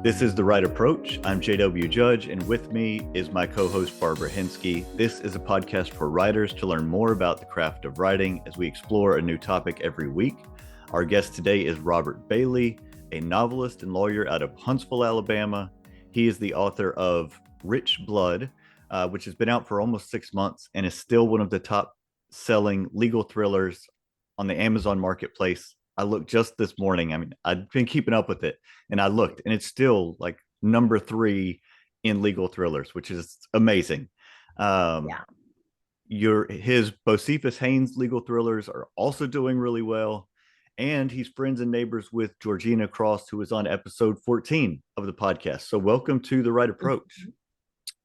This is The Right Approach. I'm JW Judge, and with me is my co-host Barbara Hensky. This is a podcast for writers to learn more about the craft of writing as we explore a new topic every week. Our guest today is Robert Bailey, a novelist and lawyer out of Huntsville, Alabama. He is the author of Rich Blood, which has been out for almost 6 months and is still one of the top-selling legal thrillers on the Amazon marketplace. I looked just this morning. I mean, I've been keeping up with it, and I looked, and it's still like number 3 in legal thrillers, which is amazing. Yeah. His Bocephus Haynes legal thrillers are also doing really well, and he's friends and neighbors with Georgina Cross, who is on episode 14 of the podcast. So, welcome to The Right Approach.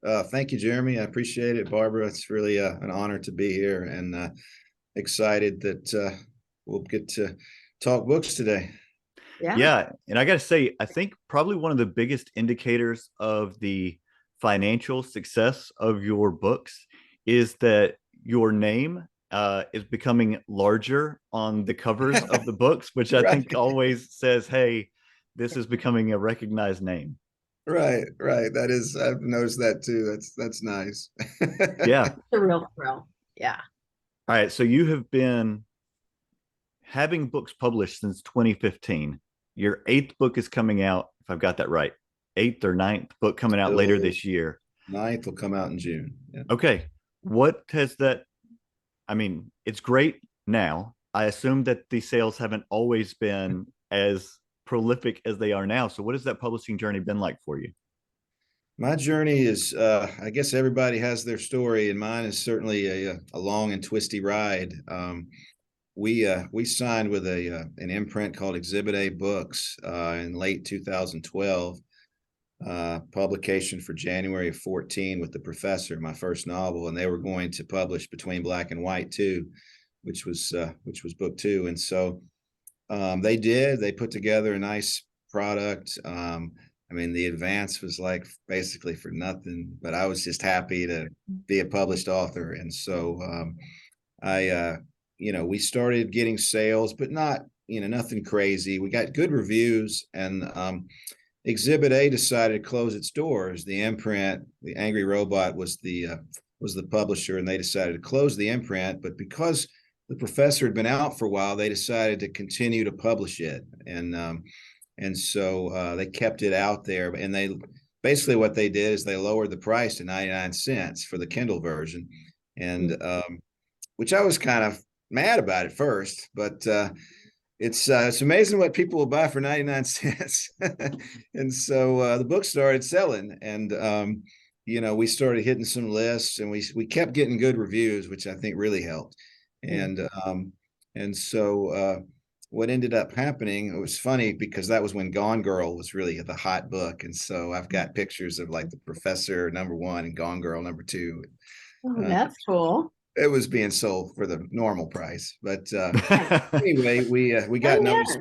Thank you, Jeremy. I appreciate it, Barbara. It's really an honor to be here, and excited that we'll get to talk books today. Yeah. And I got to say, I think probably one of the biggest indicators of the financial success of your books is that your name is becoming larger on the covers of the books, which I think always says, hey, this is becoming a recognized name. Right. That is, I've noticed that too. That's nice. Yeah. It's a real thrill. Yeah. All right. So you have been having books published since 2015. Your 8th book is coming out, if I've got that right. 8th or 9th book coming out later this year. 9th will come out in June. Yeah. Okay. What has that? I mean, it's great now. I assume that the sales haven't always been as prolific as they are now. So what has that publishing journey been like for you? My journey is, I guess everybody has their story, and mine is certainly a long and twisty ride. We signed with an imprint called Exhibit A Books in late 2012, publication for January of 14 with The Professor, my first novel, and they were going to publish Between Black and White too, which was book 2, and so they did. They put together a nice product. I mean, the advance was like basically for nothing, but I was just happy to be a published author, and so we started getting sales, but not, nothing crazy. We got good reviews, and Exhibit A decided to close its doors. The imprint, the Angry Robot, was the publisher, and they decided to close the imprint. But because The Professor had been out for a while, they decided to continue to publish it, and so they kept it out there. And they basically, what they did is they lowered the price to 99 cents for the Kindle version, and which I was kind of mad about at first, but it's amazing what people will buy for 99 cents. And so the book started selling, and we started hitting some lists, and we kept getting good reviews, which I think really helped. And so what ended up happening, it was funny because that was when Gone Girl was really the hot book, and so I've got pictures of like The Professor #1 and Gone Girl #2. Oh, that's cool. It was being sold for the normal price, but anyway, we got noticed.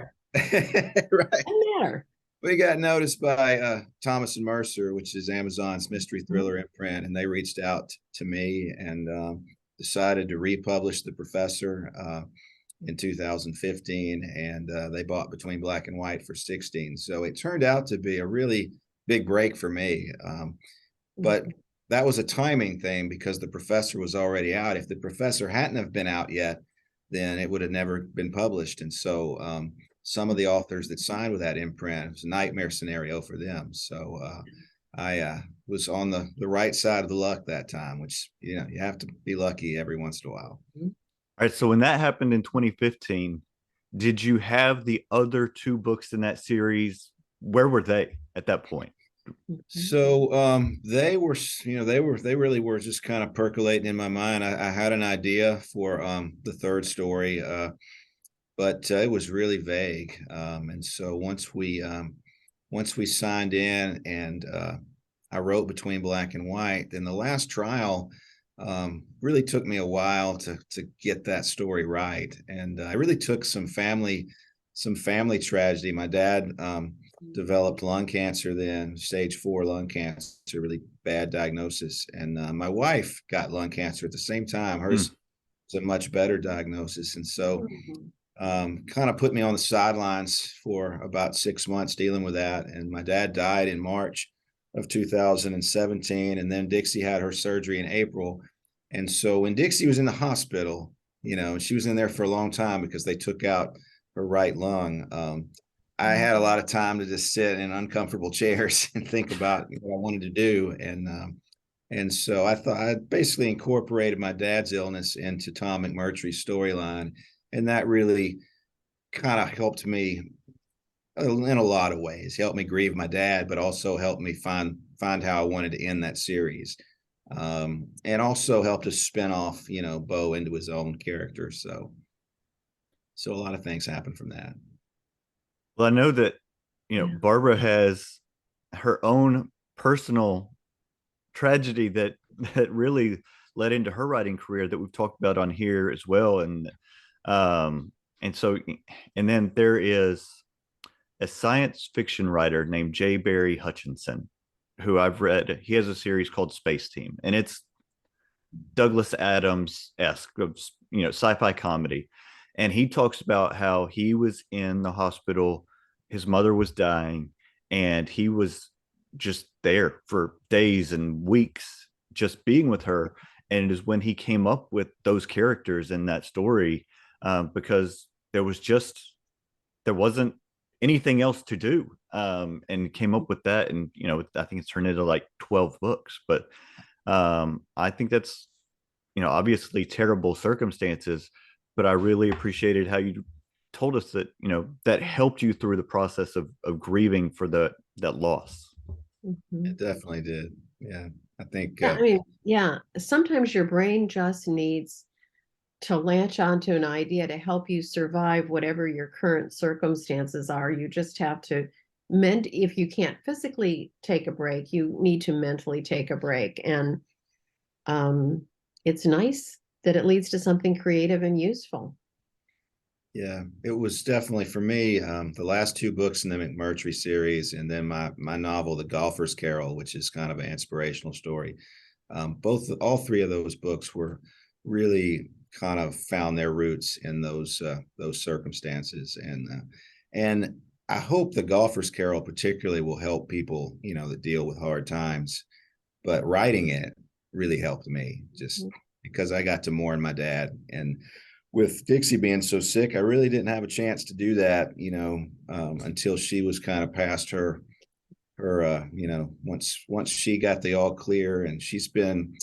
Right. We got noticed by Thomas Mercer, which is Amazon's mystery thriller imprint, and they reached out to me and decided to republish The Professor in 2015, and they bought Between Black and White for 16. So it turned out to be a really big break for me, but that was a timing thing because The Professor was already out. If The Professor hadn't have been out yet, then it would have never been published. And so some of the authors that signed with that imprint, it was a nightmare scenario for them. So I was on the right side of the luck that time, which, you have to be lucky every once in a while. All right. So when that happened in 2015, did you have the other 2 books in that series? Where were they at that point? So they really were just kind of percolating in my mind. I had an idea for the 3rd story, but it was really vague. And so once we signed in and I wrote Between Black and White, then the last trial really took me a while to get that story right. And I really took some family tragedy. My dad developed lung cancer, then stage 4 lung cancer, really bad diagnosis. And my wife got lung cancer at the same time. Hers was a much better diagnosis. And so kind of put me on the sidelines for about 6 months dealing with that. And my dad died in March of 2017. And then Dixie had her surgery in April. And so when Dixie was in the hospital, she was in there for a long time because they took out her right lung. I had a lot of time to just sit in uncomfortable chairs and think about what I wanted to do. And so I thought I basically incorporated my dad's illness into Tom McMurtry's storyline. And that really kind of helped me in a lot of ways. Helped me grieve my dad, but also helped me find how I wanted to end that series. And also helped us spin off, Bo into his own character. So a lot of things happened from that. Well, I know that, Barbara has her own personal tragedy that really led into her writing career that we've talked about on here as well. And so, and then there is a science fiction writer named J. Barry Hutchinson, who I've read. He has a series called Space Team, and it's Douglas Adams-esque, sci-fi comedy. And he talks about how he was in the hospital, his mother was dying, and he was just there for days and weeks, just being with her. And it is when he came up with those characters in that story, because there wasn't anything else to do, and came up with that. And I think it's turned into like 12 books. But I think that's obviously terrible circumstances, but I really appreciated how you told us that that helped you through the process of grieving for that loss. It definitely did. Yeah, I think sometimes your brain just needs to latch onto an idea to help you survive whatever your current circumstances are. You just have to if you can't physically take a break, you need to mentally take a break. And it's nice that it leads to something creative and useful. Yeah, it was definitely for me, the last 2 books in the McMurtry series, and then my novel, The Golfer's Carol, which is kind of an inspirational story. All 3 of those books were really kind of found their roots in those circumstances. And I hope The Golfer's Carol particularly will help people, that deal with hard times. But writing it really helped me, just because I got to mourn my dad. And with Dixie being so sick, I really didn't have a chance to do that, until she was kind of past her, once she got the all clear. And she's been,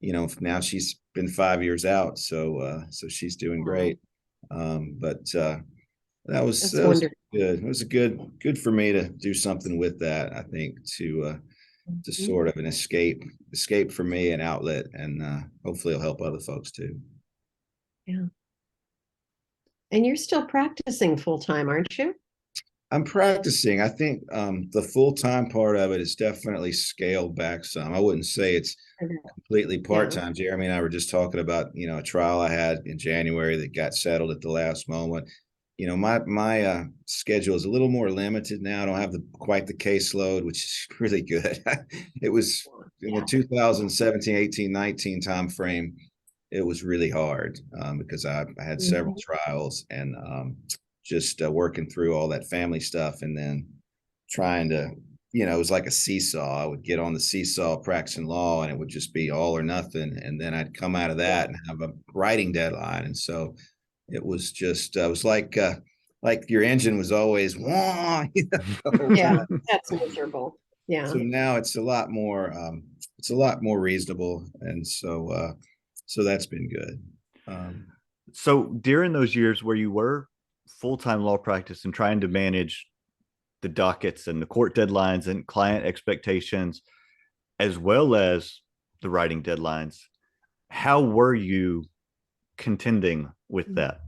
now she's been 5 years out. So she's doing great. But that was good. It was good for me to do something with that, I think, to sort of an escape for me, an outlet, and hopefully it'll help other folks too. Yeah. And you're still practicing full time, aren't you? I'm practicing. I think the full-time part of it is definitely scaled back some. I wouldn't say it's completely part-time. Jeremy and I were just talking about, a trial I had in January that got settled at the last moment. My schedule is a little more limited now. I don't have quite the caseload, which is really good. It was in the 2017, 18, 19 time frame. It was really hard because I had several trials, and just working through all that family stuff, and then trying to, it was like a seesaw. I would get on the seesaw practicing law, and it would just be all or nothing. And then I'd come out of that and have a writing deadline. And so it was just, it was like your engine was always, wah, yeah, that's miserable. Yeah. So now it's a lot more reasonable. And so that's been good. So during those years where you were full-time law practice and trying to manage the dockets and the court deadlines and client expectations, as well as the writing deadlines, how were you contending with that?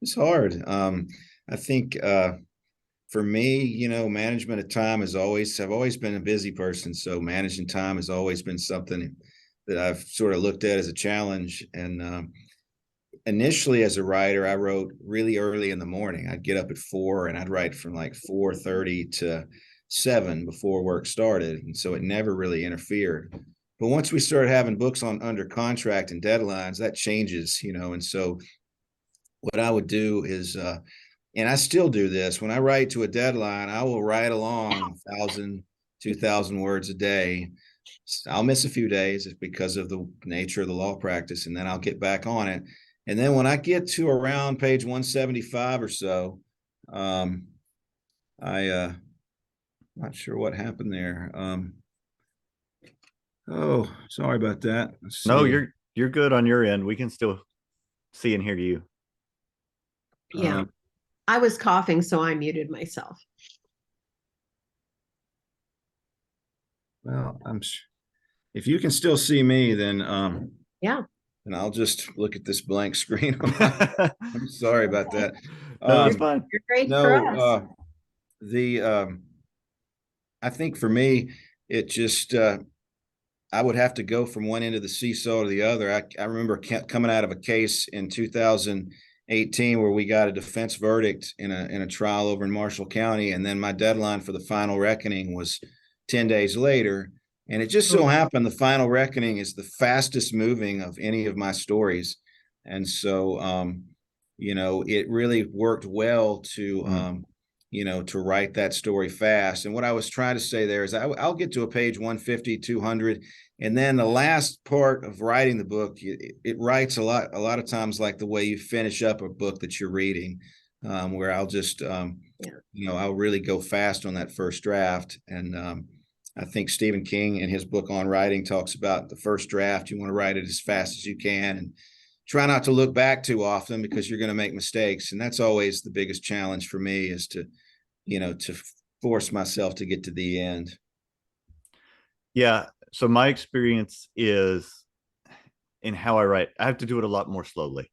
It's hard. I think for me, management of time I've always been a busy person. So managing time has always been something that I've sort of looked at as a challenge. And initially as a writer, I wrote really early in the morning. I'd get up at 4 and I'd write from like 4:30 to 7 before work started. And so it never really interfered. But once we started having books under contract and deadlines, that changes, and so what I would do is, and I still do this, when I write to a deadline, I will write along 1,000, 2,000 words a day. I'll miss a few days because of the nature of the law practice, and then I'll get back on it. And then when I get to around page 175 or so, not sure what happened there. Oh, sorry about that. Let's No, see. you're good on your end. We can still see and hear you. Yeah. I was coughing, so I muted myself. Well, if you can still see me, then yeah. And I'll just look at this blank screen. I'm sorry about that. No, it's fine. You're great no, for us. I think for me, it just I would have to go from one end of the seesaw to the other. I remember coming out of a case in 2018 where we got a defense verdict in a trial over in Marshall County, and then my deadline for the final reckoning was 10 days later. And it just so happened the final reckoning is the fastest moving of any of my stories. And so, it really worked well to, to write that story fast. And what I was trying to say there is I'll get to a page 150, 200. And then the last part of writing the book, it writes a lot of times like the way you finish up a book that you're reading, where I'll just, I'll really go fast on that first draft. And, I think Stephen King in his book on writing talks about the first draft. You want to write it as fast as you can and try not to look back too often because you're going to make mistakes. And that's always the biggest challenge for me is to force myself to get to the end. Yeah. So my experience is in how I write, I have to do it a lot more slowly.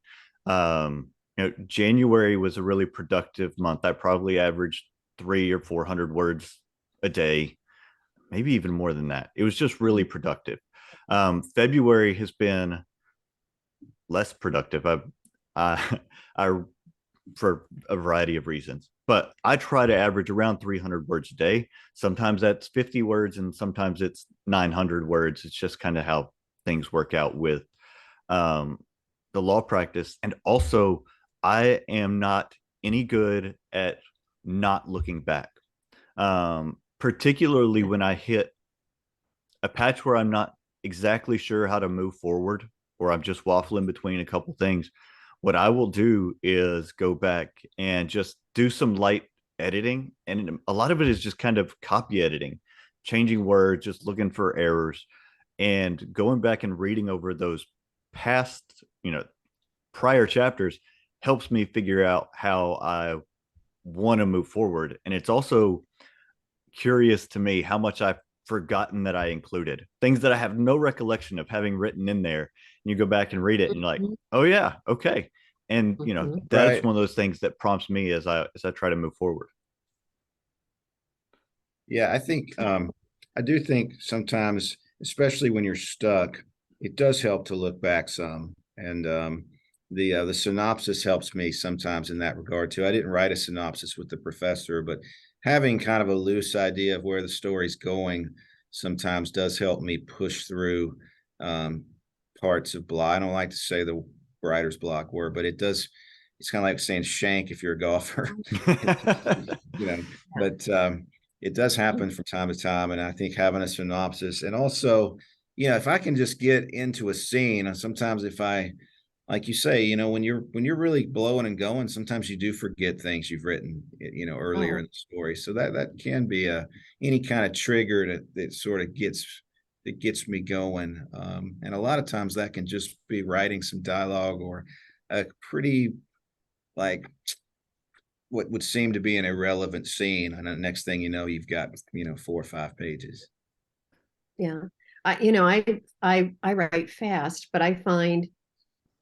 January was a really productive month. I probably averaged 300 or 400 words a day, maybe even more than that. It was just really productive. February has been less productive. I for a variety of reasons, but I try to average around 300 words a day. Sometimes that's 50 words and sometimes it's 900 words. It's just kind of how things work out with the law practice. And also, I am not any good at not looking back. Particularly when I hit a patch where I'm not exactly sure how to move forward, or I'm just waffling between a couple things. What I will do is go back and just do some light editing. And a lot of it is just kind of copy editing, changing words, just looking for errors, and going back and reading over those past, prior chapters helps me figure out how I want to move forward. And it's also curious to me how much I've forgotten that I included things that I have no recollection of having written in there. And you go back and read it and you're like, oh yeah, okay. And that's right. one of those things that prompts me as I try to move forward. Yeah, I think I do think sometimes, especially when you're stuck, it does help to look back some. And the synopsis helps me sometimes in that regard too. I didn't write a synopsis with the professor, but having kind of a loose idea of where the story's going sometimes does help me push through parts of block. I don't like to say the writer's block word, but it does. It's kind of like saying shank if you're a golfer, but it does happen from time to time. And I think having a synopsis and also, if I can just get into a scene, and sometimes if I, like you say, when you're really blowing and going, sometimes you do forget things you've written, earlier in the story. So that can be any kind of trigger that sort of gets me going. And a lot of times that can just be writing some dialogue or a pretty like what would seem to be an irrelevant scene. And the next thing you know, you've got, 4 or 5 pages. Yeah. I write fast, but I find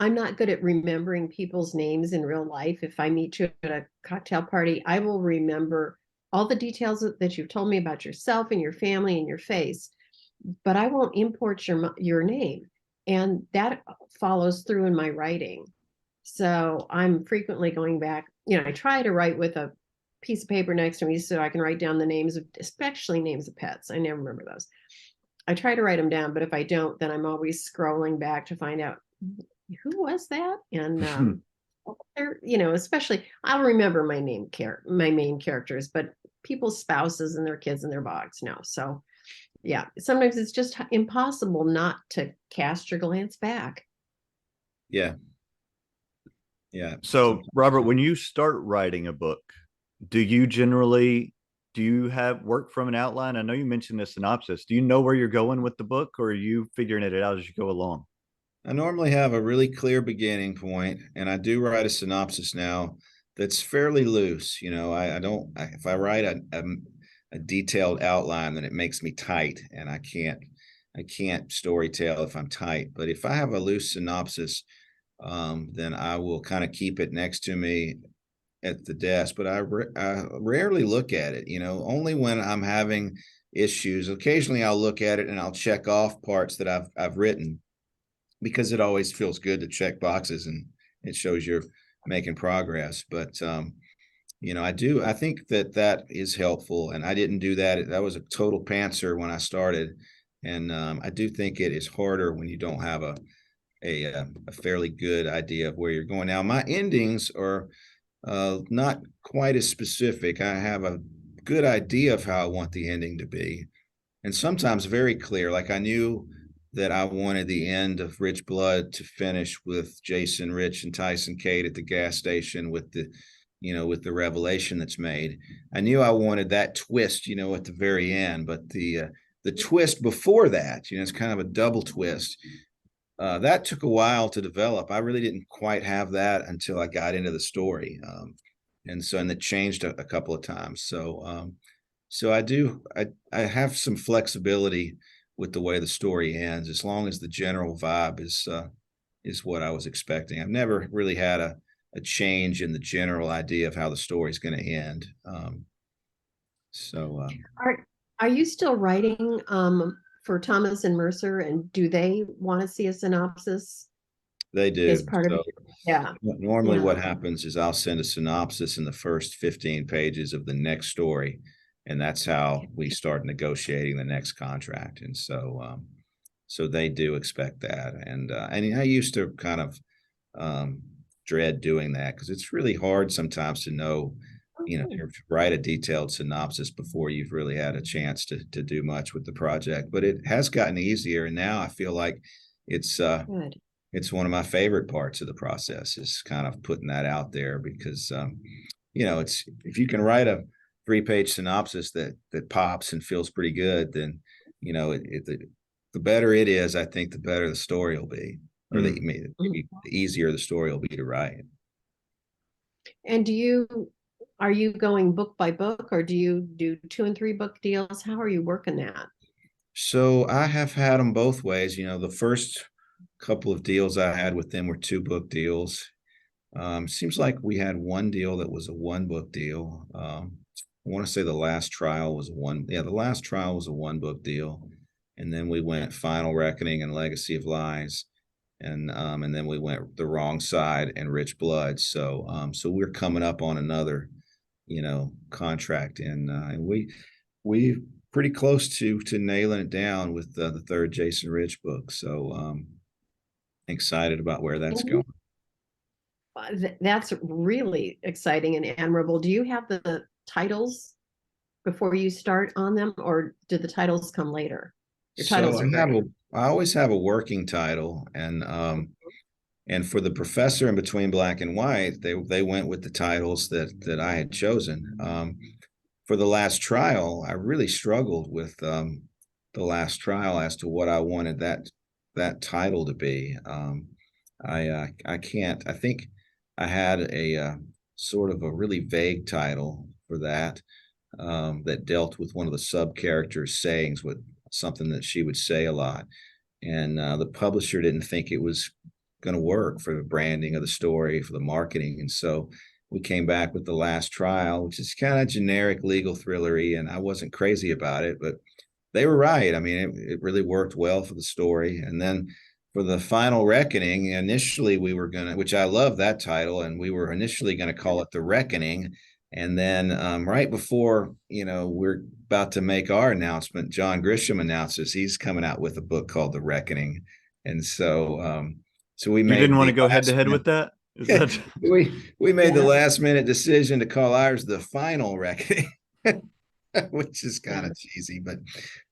I'm not good at remembering people's names in real life. If I meet you at a cocktail party, I will remember all the details that you've told me about yourself and your family and your face, but I won't import your name. And that follows through in my writing. So I'm frequently going back. I try to write with a piece of paper next to me so I can write down the names of, especially names of pets. I never remember those. I try to write them down, but if I don't, then I'm always scrolling back to find out who was that? And they're, especially I'll remember my main characters, but people's spouses and their kids and their bogs, no. So yeah, sometimes it's just impossible not to cast your glance back. Yeah. Yeah. So, Robert, when you start writing a book, do you have work from an outline? I know you mentioned the synopsis. Do you know where you're going with the book, or are you figuring it out as you go along? I normally have a really clear beginning point, and I do write a synopsis now that's fairly loose. If I write a detailed outline, then it makes me tight, and I can't story tell if I'm tight. But if I have a loose synopsis, then I will kind of keep it next to me at the desk. But I rarely look at it, only when I'm having issues. Occasionally I'll look at it and I'll check off parts that I've written, because it always feels good to check boxes and it shows you're making progress. But I think that is helpful, and I didn't do that. That was a total pantser when I started. And I do think it is harder when you don't have a fairly good idea of where you're going. Now, my endings are not quite as specific. I have a good idea of how I want the ending to be, and sometimes very clear. Like, I knew that I wanted the end of Rich Blood to finish with Jason Rich and Tyson Cade at the gas station with the revelation that's made. I knew I wanted that twist, at the very end, but the twist before that, it's kind of a double twist. That took a while to develop. I really didn't quite have that until I got into the story. And it changed a couple of times. So I have some flexibility with the way the story ends, as long as the general vibe is what I was expecting. I've never really had a change in the general idea of how the story is going to end. Are you still writing for Thomas and Mercer, and do they want to see a synopsis? They do. As part of it? Yeah. Normally what happens is I'll send a synopsis in the first 15 pages of the next story, and that's how we start negotiating the next contract. And so they do expect that. And I used to kind of dread doing that, because it's really hard sometimes to know, to write a detailed synopsis before you've really had a chance to do much with the project. But it has gotten easier, and now I feel like it's one of my favorite parts of the process, is kind of putting that out there, because it's, if you can write a 3-page synopsis that pops and feels pretty good, then the better it is, I think the better the story will be, or the easier the story will be to write. And are you going book by book, or do you do 2 and 3 book deals? How are you working that? So I have had them both ways. The first couple of deals I had with them were 2-book deals. Seems like we had one deal that was a 1-book deal. I want to say the last trial was the last trial was a 1-book deal. And then we went Final Reckoning and Legacy of Lies. And then we went The Wrong Side and Rich Blood. So we're coming up on another, contract, and we pretty close to nailing it down with the third Jason Rich book. So excited about where that's going. That's really exciting and admirable. Do you have the titles before you start on them, or do the titles come later? Your titles I always have a working title, and for The Professor and Between Black and White, they went with the titles that I had chosen. For The Last Trial, I really struggled with The Last Trial as to what I wanted that title to be. I can't. I think I had a sort of a really vague title for that dealt with one of the sub characters' sayings, with something that she would say a lot, and the publisher didn't think it was going to work for the branding of the story, for the marketing. And so we came back with The Last Trial, which is kind of generic legal thrillery, and I wasn't crazy about it, but they were right. I mean, it really worked well for the story. And then for the Final Reckoning, initially we were going to, which I love that title, and we were initially going to call it The Reckoning. And then right before, we're about to make our announcement, John Grisham announces he's coming out with a book called The Reckoning. And so we didn't want to go head to head with that? We made the last minute decision to call ours the final reckoning, which is kind of cheesy, but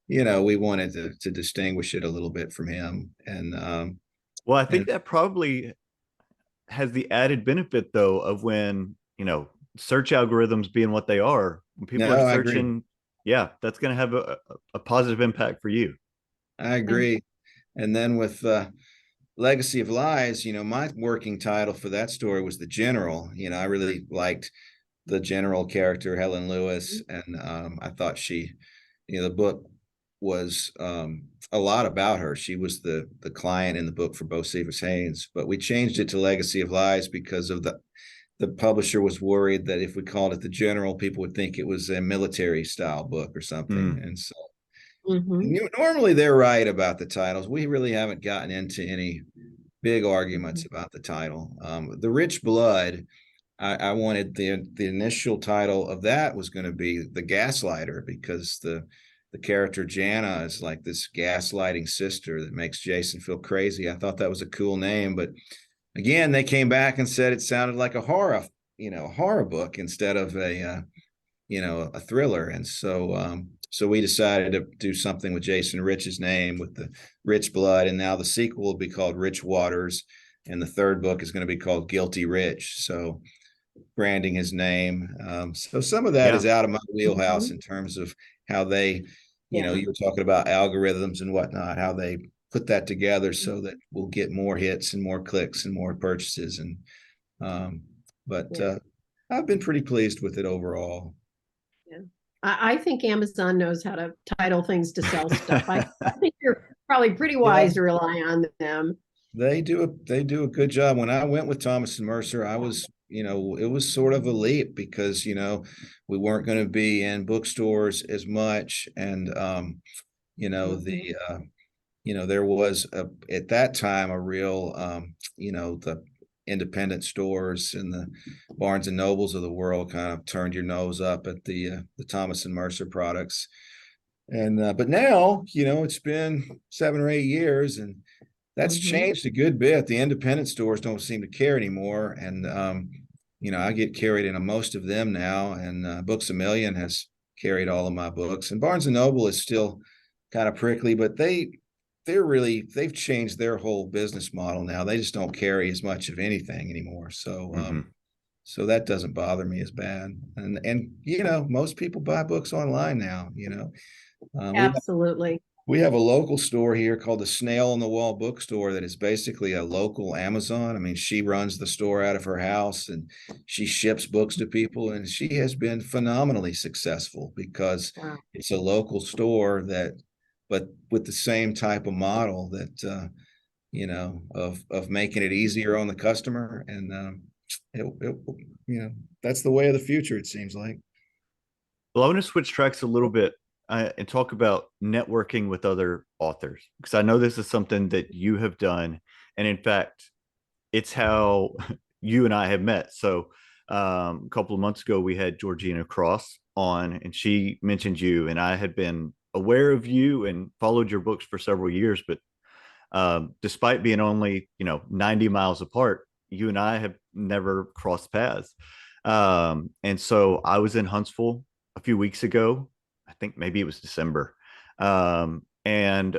we wanted to distinguish it a little bit from him. And well, I think that probably has the added benefit though of when, search algorithms being what they are, when people are searching, that's going to have a positive impact for you. I agree. And then with Legacy of Lies, my working title for that story was The General. I really liked the general character, Helen Lewis, and I thought she, the book was a lot about her. She was the client in the book for Bo Cephas Haynes, but we changed it to Legacy of Lies because of the publisher was worried that if we called it The General, people would think it was a military style book or something. And so normally they're right about the titles. We really haven't gotten into any big arguments about the title. The Rich Blood, I wanted the initial title of that was going to be The Gaslighter, because the character Jana is like this gaslighting sister that makes Jason feel crazy. I thought that was a cool name, but again, they came back and said it sounded like a horror book instead of a thriller. And so we decided to do something with Jason Rich's name, with the Rich Blood, and now the sequel will be called Rich Waters, and the third book is going to be called Guilty Rich. So branding his name. So some of that is out of my wheelhouse in terms of how they, you were talking about algorithms and whatnot, how they put that together so that we'll get more hits and more clicks and more purchases. And I've been pretty pleased with it overall. Yeah. I think Amazon knows how to title things to sell stuff. I think you're probably pretty wise to rely on them. They do a good job. When I went with Thomas and Mercer, I was, it was sort of a leap because, we weren't going to be in bookstores as much. And, there was at that time a real, the independent stores and the Barnes and Nobles of the world kind of turned your nose up at the Thomas and Mercer products. And but now, it's been 7 or 8 years, and that's changed a good bit. The independent stores don't seem to care anymore, and I get carried in most of them now. And Books A Million has carried all of my books, and Barnes and Noble is still kind of prickly, but they've changed their whole business model now. They just don't carry as much of anything anymore. So so that doesn't bother me as bad. And most people buy books online now. Absolutely. We have a local store here called the Snail on the Wall Bookstore that is basically a local Amazon. I mean, she runs the store out of her house and she ships books to people, and she has been phenomenally successful because it's a local store but with the same type of model that, of making it easier on the customer. And that's the way of the future, it seems like. Well, I want to switch tracks a little bit and talk about networking with other authors, because I know this is something that you have done. And in fact, it's how you and I have met. So a couple of months ago, we had Georgina Cross on, and she mentioned you, and I had been aware of you and followed your books for several years. But despite being only, 90 miles apart, you and I have never crossed paths. And so I was in Huntsville a few weeks ago. I think maybe it was December. And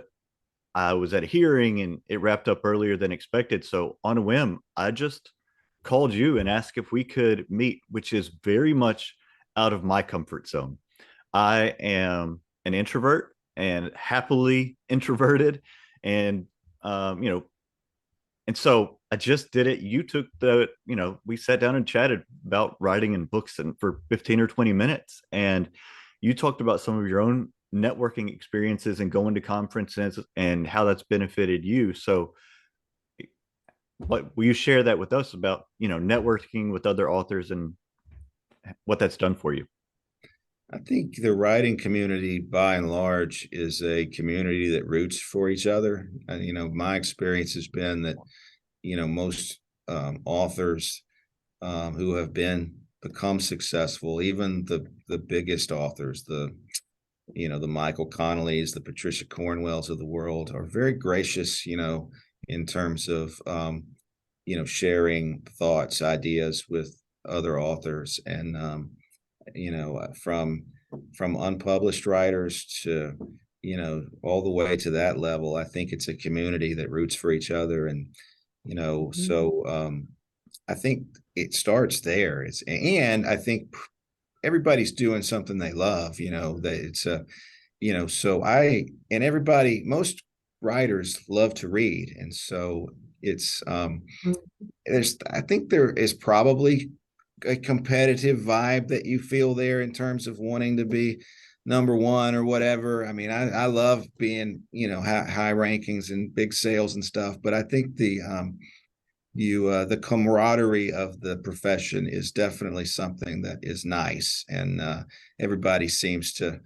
I was at a hearing and it wrapped up earlier than expected. So on a whim, I just called you and asked if we could meet, which is very much out of my comfort zone. I am an introvert and happily introverted. And, and so I just did it. You took we sat down and chatted about writing and books and for 15 or 20 minutes. And you talked about some of your own networking experiences and going to conferences and how that's benefited you. So what will you share that with us about, networking with other authors and what that's done for you? I think the writing community by and large is a community that roots for each other. And, my experience has been that, most authors who have become successful, even the biggest authors, the Michael Connollys, the Patricia Cornwells of the world, are very gracious, in terms of, sharing thoughts, ideas with other authors, and from unpublished writers to all the way to that level. I think it's a community that roots for each other, and I think it starts there. And I think everybody's doing something they love. That it's a most writers love to read, and so it's I think there is probably a competitive vibe that you feel there in terms of wanting to be number one or whatever. I mean, I love being, high rankings and big sales and stuff, but I think the camaraderie of the profession is definitely something that is nice, and everybody seems to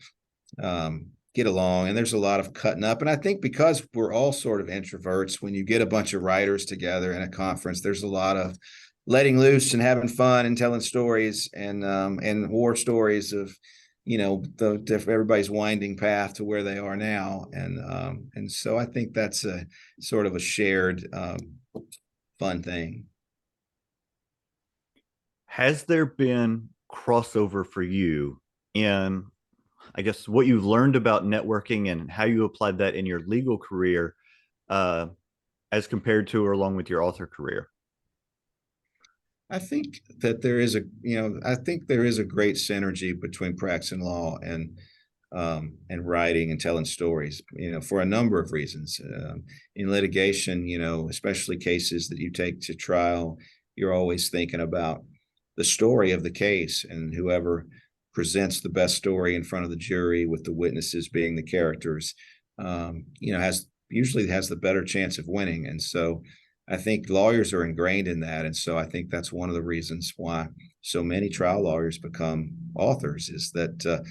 get along, and there's a lot of cutting up. And I think because we're all sort of introverts, when you get a bunch of writers together in a conference, there's a lot of letting loose and having fun and telling stories and war stories of everybody's winding path to where they are now, and so I think that's a sort of a shared fun thing. Has there been crossover for you in, I guess, what you learned about networking and how you applied that in your legal career as compared to or along with your author career? I think that there is a great synergy between practice and law and writing and telling stories, for a number of reasons. In litigation, especially cases that you take to trial, you're always thinking about the story of the case, and whoever presents the best story in front of the jury, with the witnesses being the characters, usually has the better chance of winning. And so I think lawyers are ingrained in that. And so I think that's one of the reasons why so many trial lawyers become authors, is that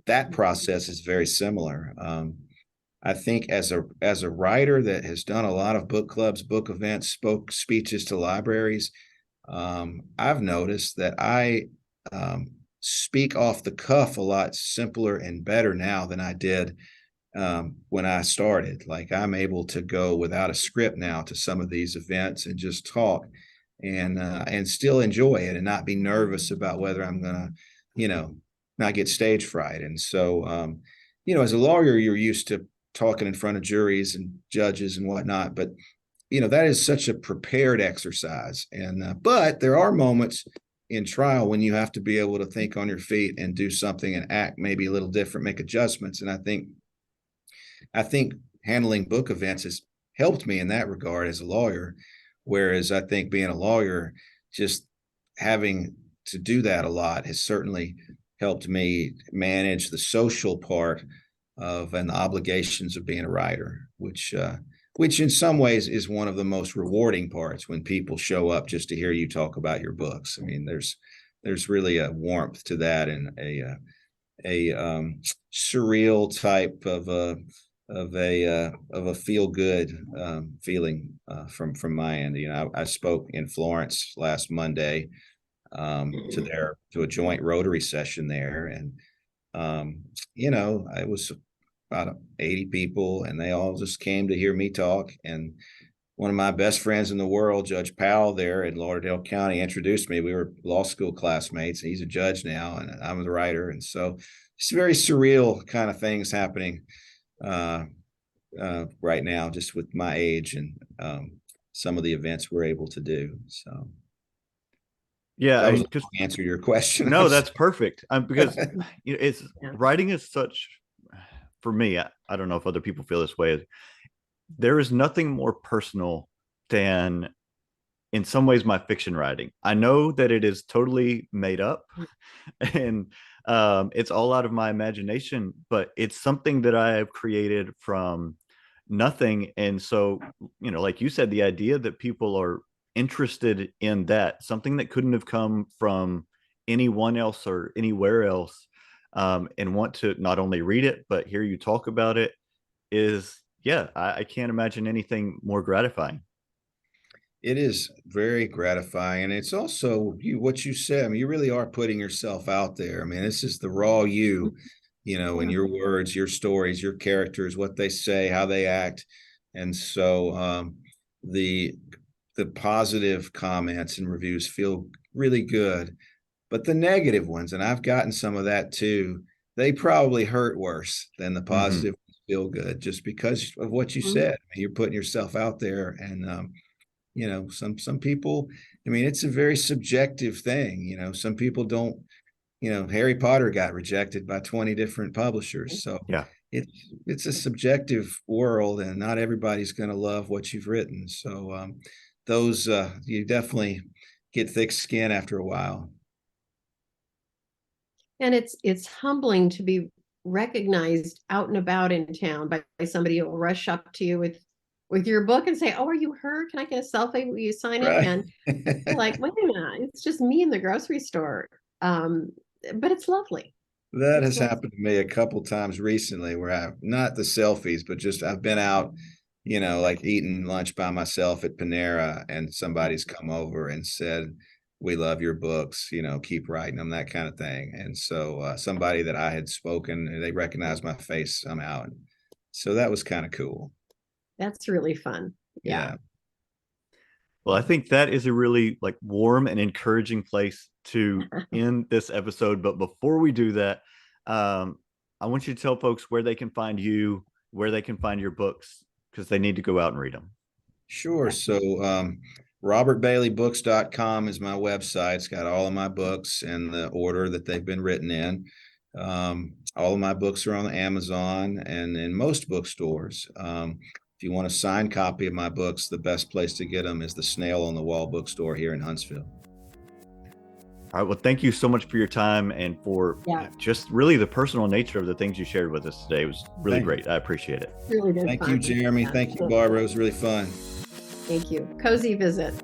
that process is very similar. I think as a writer that has done a lot of book clubs, book events, spoke speeches to libraries, I've noticed that I speak off the cuff a lot simpler and better now than I did when I started. Like, I'm able to go without a script now to some of these events and just talk and still enjoy it, and not be nervous about whether I'm gonna, not get stage fright. And so, as a lawyer, you're used to talking in front of juries and judges and whatnot, but that is such a prepared exercise. And but there are moments in trial when you have to be able to think on your feet and do something and act maybe a little different, make adjustments. And I think handling book events has helped me in that regard as a lawyer. Whereas I think being a lawyer, just having to do that a lot has certainly helped me manage the social part of and the obligations of being a writer, which in some ways is one of the most rewarding parts, when people show up just to hear you talk about your books. I mean, there's really a warmth to that, and a surreal type of a feel good feeling from my end. I spoke in Florence last Monday to a joint Rotary session there, and I was about 80 people, and they all just came to hear me talk. And one of my best friends in the world, Judge Powell there in Lauderdale County, introduced me. We were law school classmates. He's a judge now, and I'm the writer. And so it's very surreal kind of things happening right now, just with my age and some of the events we're able to do. So yeah, that was answer your question. No, that's perfect. Because it's writing is such, for me, I don't know if other people feel this way. There is nothing more personal than, in some ways, my fiction writing. I know that it is totally made up and it's all out of my imagination, but it's something that I have created from nothing. And so, like you said, the idea that people are interested in that, something that couldn't have come from anyone else or anywhere else, and want to not only read it, but hear you talk about it, is, I can't imagine anything more gratifying. It is very gratifying. And it's also what you said. I mean, you really are putting yourself out there. I mean, this is the raw you, in your words, your stories, your characters, what they say, how they act. And so the positive comments and reviews feel really good, but the negative ones, and I've gotten some of that too, they probably hurt worse than the positive feel good, just because of what you said. You're putting yourself out there, and some people, I mean, it's a very subjective thing. Some people don't, Harry Potter got rejected by 20 different publishers. So yeah, it's a subjective world, and not everybody's going to love what you've written. So those you definitely get thick skin after a while. And it's humbling to be recognized out and about in town by somebody who will rush up to you with your book and say, "Oh, are you her? Can I get a selfie? Will you sign it?" And you're like, "Wait a minute, it's just me in the grocery store." But it's lovely. That has happened to me a couple times recently, where I've not the selfies, but just I've been out, like eating lunch by myself at Panera, and somebody's come over and said, "We love your books, keep writing them," that kind of thing. And so somebody that I had spoken, they recognized my face somehow. And so that was kind of cool. That's really fun. Yeah. Well, I think that is a really warm and encouraging place to end this episode. But before we do that, I want you to tell folks where they can find you, where they can find your books, because they need to go out and read them. Sure. So robertbaileybooks.com is my website. It's got all of my books and the order that they've been written in. All of my books are on Amazon and in most bookstores. If you want a signed copy of my books, the best place to get them is the Snail on the Wall bookstore here in Huntsville. All right. Well, thank you so much for your time and for just really the personal nature of the things you shared with us today. It was really great. I appreciate it. Really good. Thank you, Jeremy. Thank you, Barbara. It was really fun. Thank you. Cozy visit.